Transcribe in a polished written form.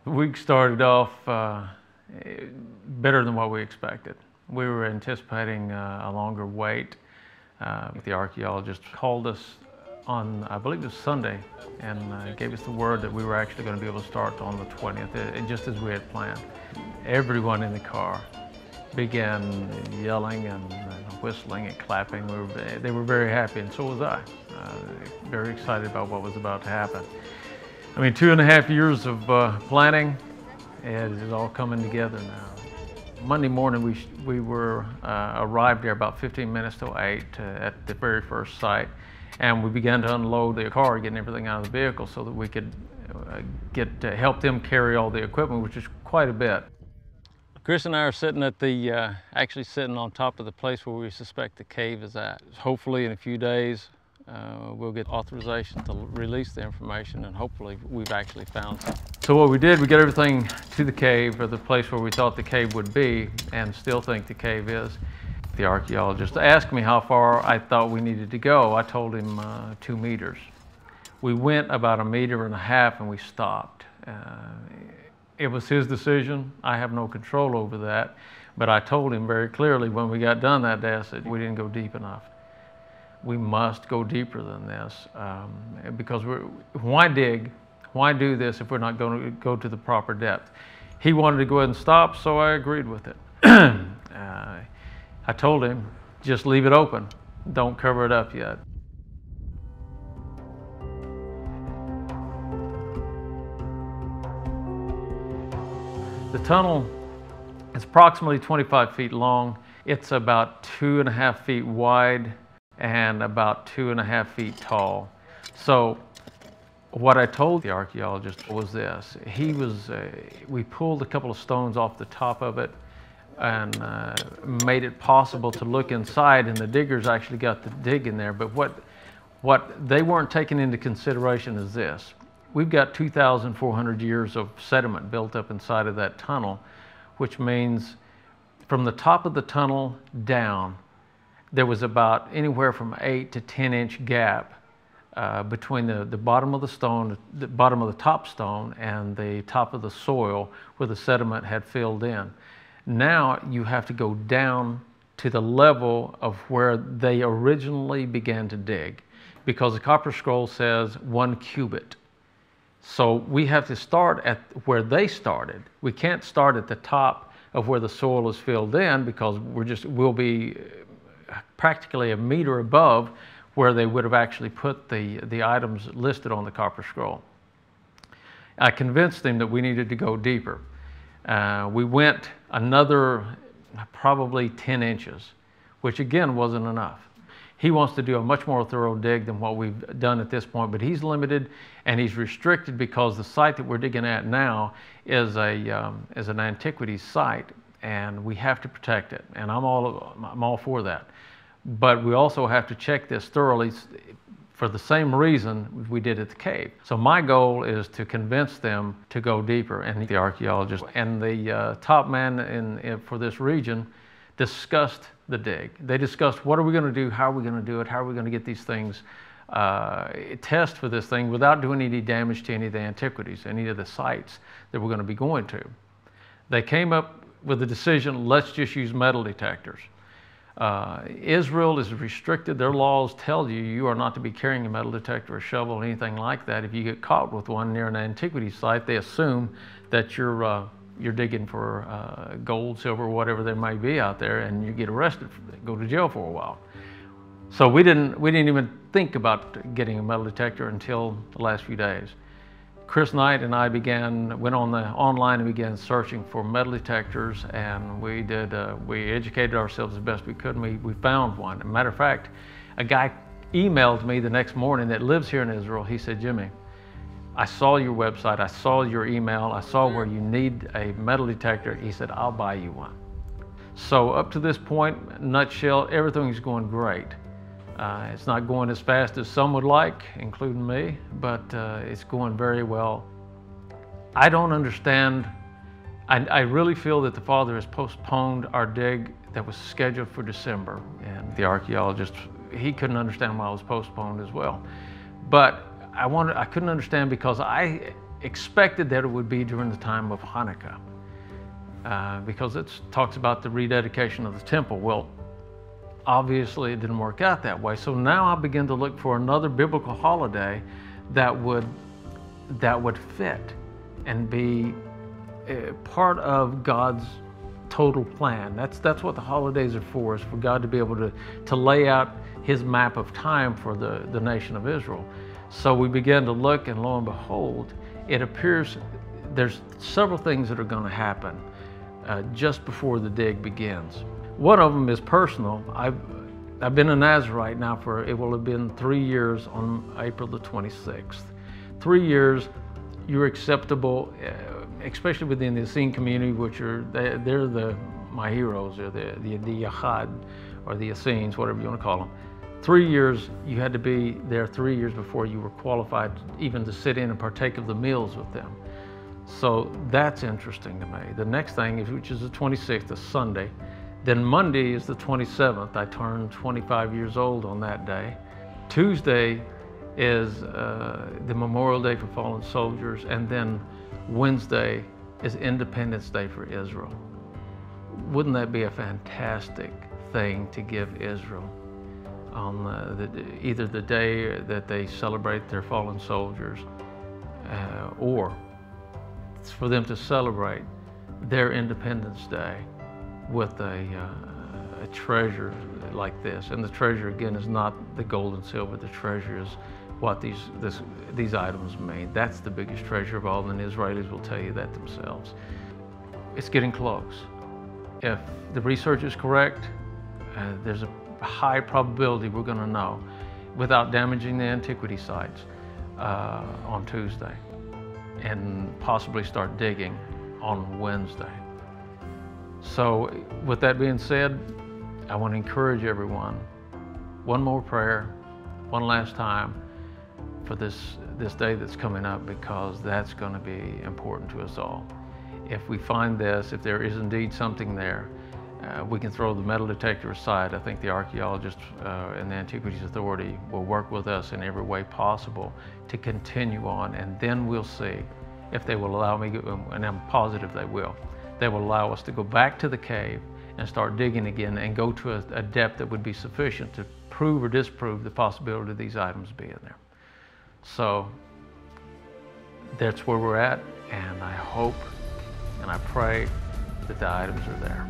The week started off better than what we expected. We were anticipating a longer wait. The archaeologist called us on, I believe it was Sunday, and gave us the word that we were actually going to be able to start on the 20th, just as we had planned. Everyone in the car began yelling and whistling and clapping. They were very happy, and so was I. Very excited about what was about to happen. I mean, 2.5 years of planning, it is all coming together now. Monday morning, we were arrived there about 15 minutes till 8 at the very first site, and we began to unload the car, getting everything out of the vehicle so that we could help them carry all the equipment, which is quite a bit. Chris and I are sitting at the, actually sitting on top of the place where we suspect the cave is at. Hopefully in a few days, we'll get authorization to release the information, and hopefully we've actually found something. So what we did, we got everything to the cave, or the place where we thought the cave would be, and still think the cave is. The archaeologist asked me how far I thought we needed to go. I told him 2 meters. We went about 1.5 meters and we stopped. It was his decision. I have no control over that, but I told him very clearly when we got done that day, I said, we didn't go deep enough. We must go deeper than this, because why dig? Why do this if we're not going to go to the proper depth? He wanted to go ahead and stop, so I agreed with it. I told him, just leave it open. Don't cover it up yet. The tunnel is approximately 25 feet long. It's about 2.5 feet wide and about 2.5 feet tall. So what I told the archaeologist was this. We pulled a couple of stones off the top of it and made it possible to look inside, and the diggers actually got to dig in there. But what they weren't taking into consideration is this. We've got 2,400 years of sediment built up inside of that tunnel, which means from the top of the tunnel down, there was about anywhere from 8 to 10 inch gap between the bottom of the stone, the bottom of the top stone, and the top of the soil where the sediment had filled in. Now you have to go down to the level of where they originally began to dig, because the copper scroll says 1 cubit. So we have to start at where they started. We can't start at the top of where the soil is filled in, because we'll be practically 1 meter above where they would have actually put the items listed on the copper scroll. I convinced them that we needed to go deeper. We went another probably 10 inches, which again wasn't enough. He wants to do a much more thorough dig than what we've done at this point, but he's limited and he's restricted because the site that we're digging at now is an antiquities site, and we have to protect it, and I'm all for that. But we also have to check this thoroughly for the same reason we did at the cave. So my goal is to convince them to go deeper, and the archaeologist and the top man for this region discussed the dig. They discussed, what are we going to do, how are we going to do it, how are we going to get these things, test for this thing without doing any damage to any of the antiquities, any of the sites that we're going to be going to. They came up with the decision, let's just use metal detectors. Israel is restricted. Their laws tell you are not to be carrying a metal detector or shovel or anything like that. If you get caught with one near an antiquity site, they assume that you're digging for gold, silver, whatever there may be out there, and you get arrested, go to jail for a while. So we didn't even think about getting a metal detector until the last few days. Chris Knight and I went online and began searching for metal detectors, and we educated ourselves as best we could, and we found one. As a matter of fact, a guy emailed me the next morning that lives here in Israel. He said, Jimmy, I saw your website, I saw your email, I saw where you need a metal detector. He said, I'll buy you one. So up to this point, nutshell, everything's going great. It's not going as fast as some would like, including me, but it's going very well. I don't understand. I really feel that the Father has postponed our dig that was scheduled for December, and the archaeologist, he couldn't understand why it was postponed as well. But I couldn't understand, because expected that it would be during the time of Hanukkah, because it talks about the rededication of the temple. Well, obviously it didn't work out that way. So now I begin to look for another biblical holiday that would fit and be part of God's total plan. That's what the holidays are for, is for God to be able to lay out his map of time for the nation of Israel. So we began to look, and lo and behold, it appears there's several things that are going to happen just before the dig begins. One of them is personal. I've been a Nazarite now for, it will have been 3 years on April the 26th. 3 years, you're acceptable, especially within the Essene community, which are, they're my heroes, or the Yachad, or the Essenes, whatever you want to call them. 3 years, you had to be there 3 years before you were qualified even to sit in and partake of the meals with them. So that's interesting to me. The next thing, which is the 26th, a Sunday. Then Monday is the 27th. I turned 25 years old on that day. Tuesday is the Memorial Day for Fallen Soldiers, and then Wednesday is Independence Day for Israel. Wouldn't that be a fantastic thing to give Israel on either the day that they celebrate their fallen soldiers, or it's for them to celebrate their Independence Day with a treasure like this. And the treasure, again, is not the gold and silver. The treasure is what these items mean. That's the biggest treasure of all, and the Israelis will tell you that themselves. It's getting close. If the research is correct, there's a high probability we're going to know without damaging the antiquity sites on Tuesday, and possibly start digging on Wednesday. So with that being said, I want to encourage everyone, one more prayer, one last time for this day that's coming up, because that's going to be important to us all. If we find this, if there is indeed something there, we can throw the metal detector aside. I think the archaeologists and the Antiquities Authority will work with us in every way possible to continue on, and then we'll see if they will allow me, and I'm positive they will allow us to go back to the cave and start digging again, and go to a depth that would be sufficient to prove or disprove the possibility of these items being there. So that's where we're at, and I hope and I pray that the items are there.